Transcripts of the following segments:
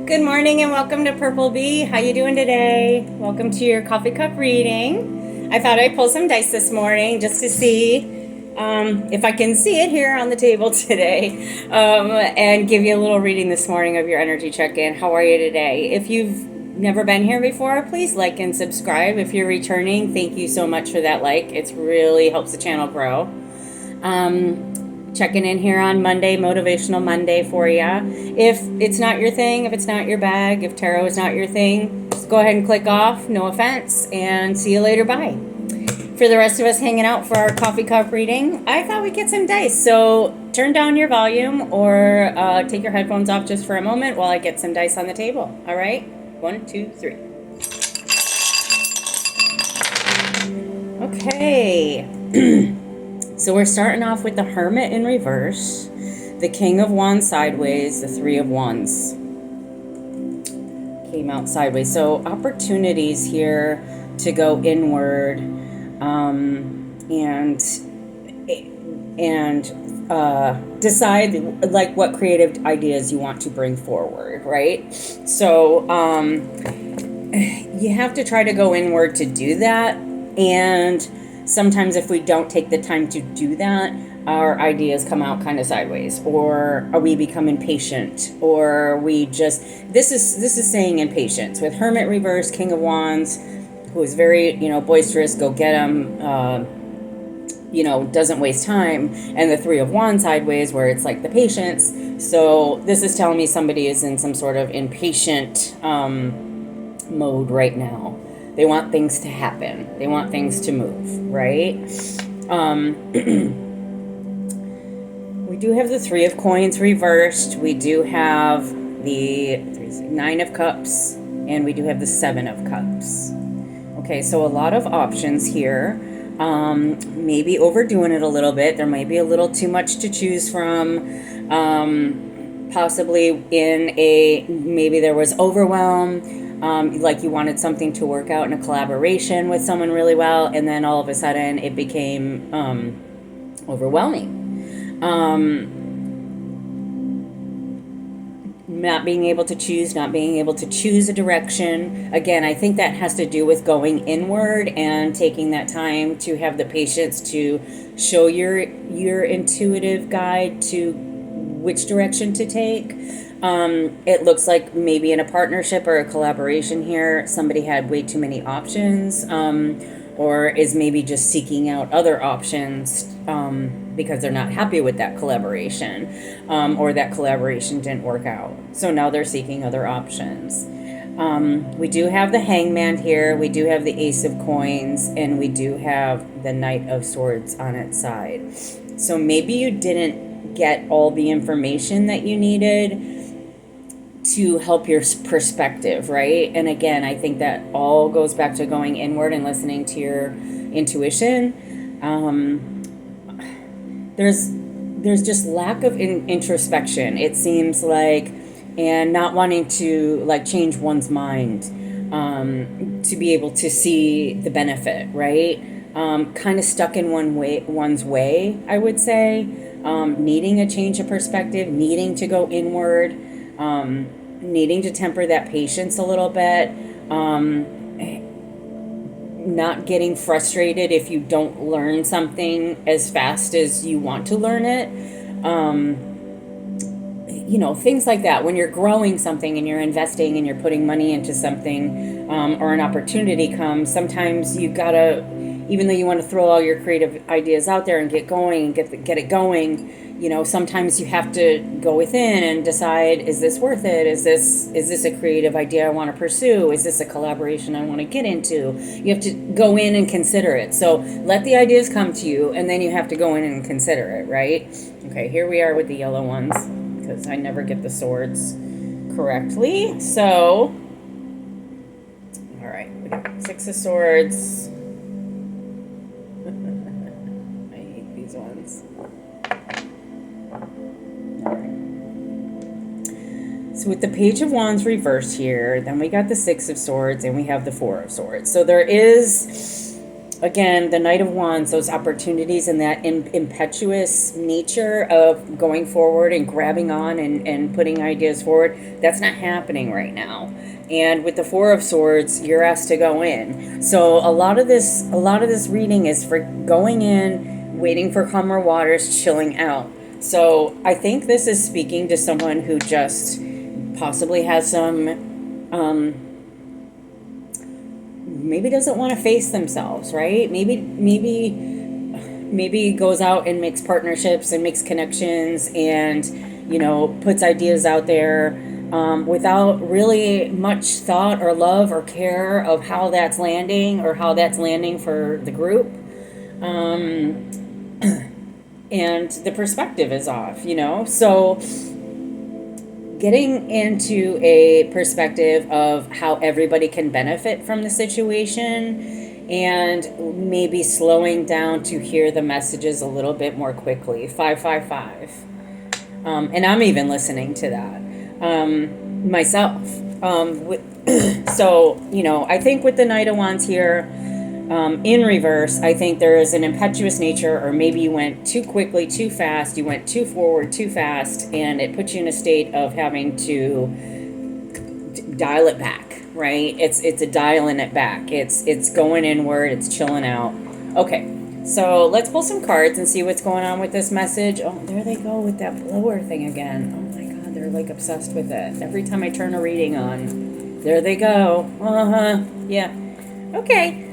Good morning and welcome to Purple Bee. How you doing today? Welcome to your coffee cup reading. I thought I'd pull some dice this morning just to see if I can see it here on the table today and give you a little reading this morning of your energy check-in. How are you today? If you've never been here before, please like and subscribe. If you're returning, thank you so much for that like. It really helps the channel grow. Checking in here on Monday, Motivational Monday for you. If it's not your thing, if it's not your bag, if tarot is not your thing, just go ahead and click off, no offense, and see you later, bye. For the rest of us hanging out for our coffee cup reading, I thought we'd get some dice. So turn down your volume or take your headphones off just for a moment while I get some dice on the table. All right? 1, 2, 3. Okay. So we're starting off with the Hermit in reverse, the King of Wands sideways, the Three of Wands came out sideways. So opportunities here to go inward and decide like what creative ideas you want to bring forward, right? So you have to try to go inward to do that, and sometimes if we don't take the time to do that, our ideas come out kind of sideways, or we become impatient, or we just, this is saying impatience. With Hermit reverse, King of Wands, who is very, boisterous, go get him, doesn't waste time, and the Three of Wands sideways, where it's like the patience. So this is telling me somebody is in some sort of impatient mode right now. They want things to happen. They want things to move, right? We do have the Three of Coins reversed. We do have the Nine of Cups, and we do have the Seven of Cups. Okay, so a lot of options here. Maybe overdoing it a little bit. There might be a little too much to choose from. Possibly maybe there was overwhelm. Like you wanted something to work out in a collaboration with someone really well, and then all of a sudden it became overwhelming. Not being able to choose a direction. Again, I think that has to do with going inward and taking that time to have the patience to show your intuitive guide to which direction to take. It looks like maybe in a partnership or a collaboration here, somebody had way too many options, or is maybe just seeking out other options because they're not happy with that collaboration, or that collaboration didn't work out. So now they're seeking other options. We do have the Hangman here, we do have the Ace of Coins, and we do have the Knight of Swords on its side. So maybe you didn't get all the information that you needed to help your perspective, right? And again, I think that all goes back to going inward and listening to your intuition. There's just lack of introspection, it seems like, and not wanting to like change one's mind to be able to see the benefit, right? Kind of stuck in one's way, I would say. Needing a change of perspective, needing to go inward, needing to temper that patience a little bit, not getting frustrated if you don't learn something as fast as you want to learn it. Things like that. When you're growing something and you're investing and you're putting money into something, or an opportunity comes, sometimes you gotta, even though you want to throw all your creative ideas out there and get going and get it going, sometimes you have to go within and decide, is this worth it? Is this a creative idea I want to pursue? Is this a collaboration I want to get into? You have to go in and consider it. So let the ideas come to you, and then you have to go in and consider it, right? Okay, here we are with the yellow ones, because I never get the swords correctly. So, all right, we got Six of Swords. I hate these ones. So with the Page of Wands reversed here, then we got the Six of Swords, and we have the Four of Swords. So there is again, the Knight of Wands, those opportunities and that impetuous nature of going forward and grabbing on and putting ideas forward, that's not happening right now. And with the Four of Swords, you're asked to go in. So a lot of this reading is for going in, waiting for calmer waters, chilling out. So I think this is speaking to someone who just possibly has some maybe doesn't want to face themselves, right? Maybe goes out and makes partnerships and makes connections and, puts ideas out there without really much thought or love or care of how that's landing or how that's landing for the group. And the perspective is off, So getting into a perspective of how everybody can benefit from the situation and maybe slowing down to hear the messages a little bit more quickly. 555. And I'm even listening to that myself. So, I think with the Knight of Wands here, in reverse, I think there is an impetuous nature, or maybe you went too quickly, too fast, you went too forward, too fast, and it puts you in a state of having to dial it back, right? It's a dialing it back. It's going inward, it's chilling out. Okay, so let's pull some cards and see what's going on with this message. Oh, there they go with that blower thing again. Oh my God, they're like obsessed with it. Every time I turn a reading on, there they go. Yeah. Okay.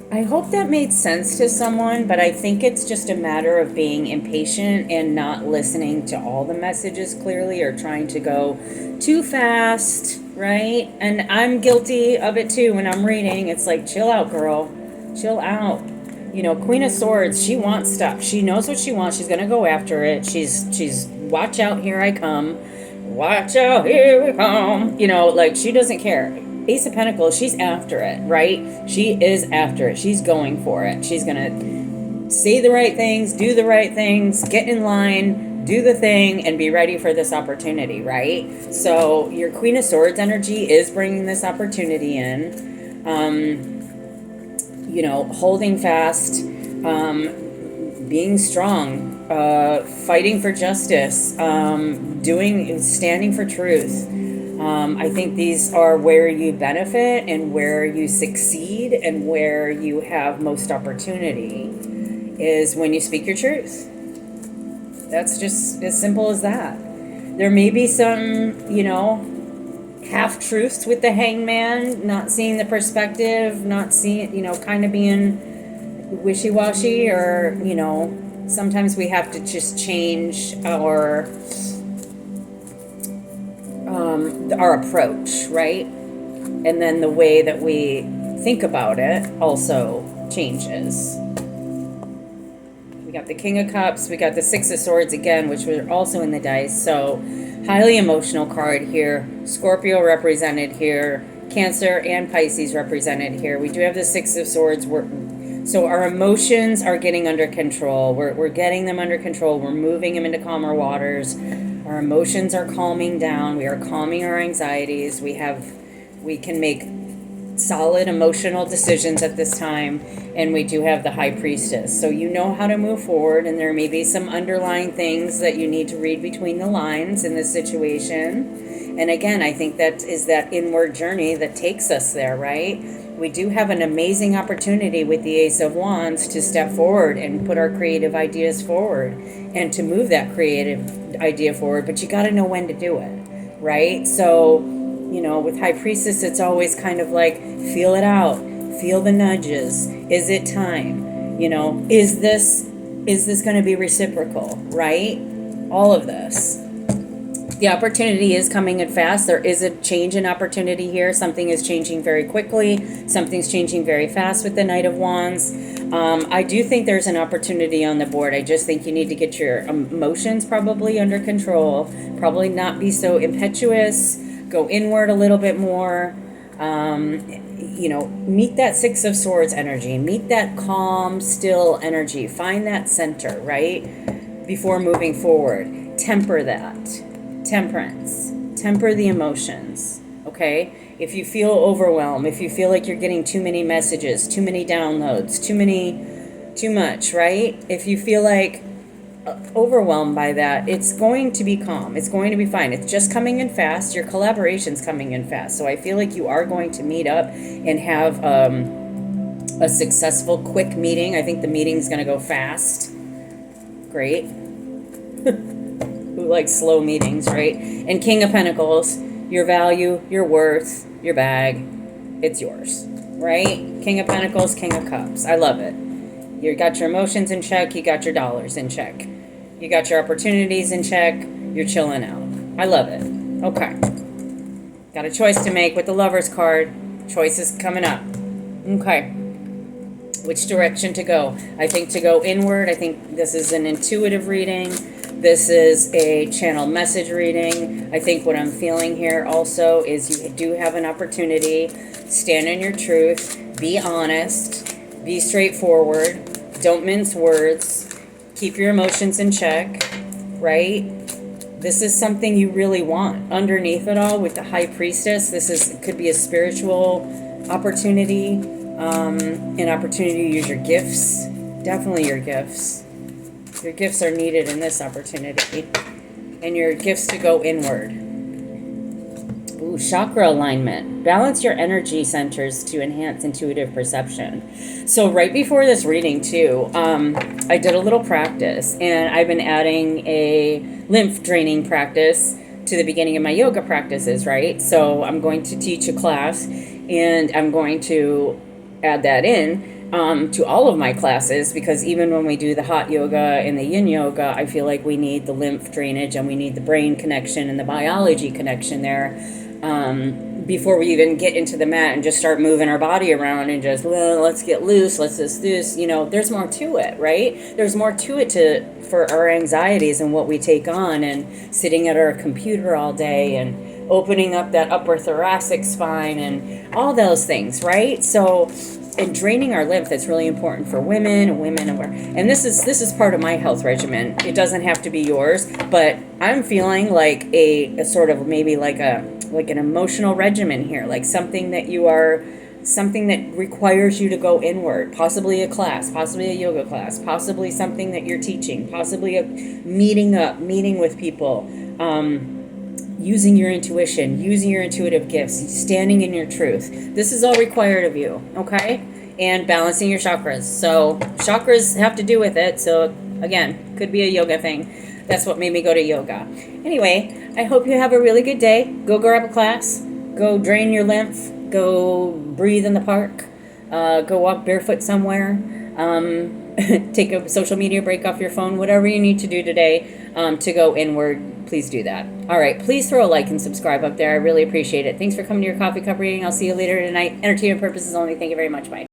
I hope that made sense to someone, but I think it's just a matter of being impatient and not listening to all the messages clearly or trying to go too fast, right? And I'm guilty of it too when I'm reading. It's like, chill out, girl. Chill out. Queen of Swords, she wants stuff. She knows what she wants. She's going to go after it. She's watch out, here I come. Watch out, here we come. She doesn't care. Ace of Pentacles, she's after it, right? She is after it. She's going for it. She's going to say the right things, do the right things, get in line, do the thing, and be ready for this opportunity, right? So your Queen of Swords energy is bringing this opportunity in. Holding fast, being strong, fighting for justice, standing for truth. I think these are where you benefit and where you succeed and where you have most opportunity is when you speak your truth. That's just as simple as that. There may be some, half-truths with the Hangman, not seeing the perspective, not seeing, kind of being wishy-washy, or, sometimes we have to just change our approach, right? And then the way that we think about it also changes. We got the King of Cups, we got the Six of Swords again, which were also in the dice. So highly emotional card here. Scorpio represented here. Cancer and Pisces represented here. We do have the Six of Swords. So our emotions are getting under control. We're getting them under control. We're moving them into calmer waters. Our emotions are calming down. We are calming our anxieties. We can make solid emotional decisions at this time, and we do have the High Priestess. So you know how to move forward, and there may be some underlying things that you need to read between the lines in this situation. And again, I think that is that inward journey that takes us there, right? We do have an amazing opportunity with the Ace of Wands to step forward and put our creative ideas forward and to move that creative idea forward, but you got to know when to do it, right? So, with High Priestess, it's always kind of like, feel it out, feel the nudges. Is it time? Is this going to be reciprocal, right? All of this. The opportunity is coming in fast. There is a change in opportunity here. Something is changing very quickly. Something's changing very fast with the Knight of Wands. I do think there's an opportunity on the board. I just think you need to get your emotions probably under control. Probably not be so impetuous. Go inward a little bit more. Meet that Six of Swords energy. Meet that calm, still energy. Find that center, right? Before moving forward. Temper that. Temperance. Temper the emotions, okay? if you feel overwhelmed, if you feel like you're getting too many messages, too many downloads, too much, right? If you feel like overwhelmed by that, it's going to be calm. It's going to be fine. It's just coming in fast. Your collaboration's coming in fast. So I feel like you are going to meet up and have a successful, quick meeting. I think the meeting's going to go fast. Great. Who likes slow meetings, right? And King of Pentacles, your value, your worth, your bag, it's yours, right? King of Pentacles, King of Cups. I love it. You got your emotions in check. You got your dollars in check. You got your opportunities in check. You're chilling out. I love it. Okay. Got a choice to make with the Lover's card. Choices coming up. Okay. Which direction to go? I think to go inward. I think this is an intuitive reading. This is a channel message reading. I think what I'm feeling here also is you do have an opportunity. Stand in your truth. Be honest. Be straightforward. Don't mince words. Keep your emotions in check, right? This is something you really want. Underneath it all, with the High Priestess, could be a spiritual opportunity, an opportunity to use your gifts. Definitely your gifts. Your gifts are needed in this opportunity. And your gifts to go inward. Ooh, chakra alignment. Balance your energy centers to enhance intuitive perception. So right before this reading too, I did a little practice, and I've been adding a lymph draining practice to the beginning of my yoga practices, right? So I'm going to teach a class, and I'm going to add that in to all of my classes, because even when we do the hot yoga and the yin yoga, I feel like we need the lymph drainage and we need the brain connection and the biology connection there. Before we even get into the mat and just start moving our body around and just, well, let's get loose, let's just this, there's more to it, right? There's more to it for our anxieties and what we take on, and sitting at our computer all day and opening up that upper thoracic spine and all those things, right? So, and draining our lymph, that's really important for women, and this is part of my health regimen. It doesn't have to be yours, but I'm feeling like a sort of maybe like an emotional regimen here, like something that requires you to go inward, possibly a class, possibly a yoga class, possibly something that you're teaching, possibly a meeting with people, using your intuition, using your intuitive gifts, standing in your truth. This is all required of you, okay? And balancing your chakras. So chakras have to do with it. So again, could be a yoga thing. That's what made me go to yoga. Anyway, I hope you have a really good day. Go grab a class. Go drain your lymph. Go breathe in the park. Go walk barefoot somewhere. Take a social media break off your phone. Whatever you need to do today to go inward, please do that. All right, please throw a like and subscribe up there. I really appreciate it. Thanks for coming to your coffee cup reading. I'll see you later tonight. Entertainment purposes only. Thank you very much. Bye.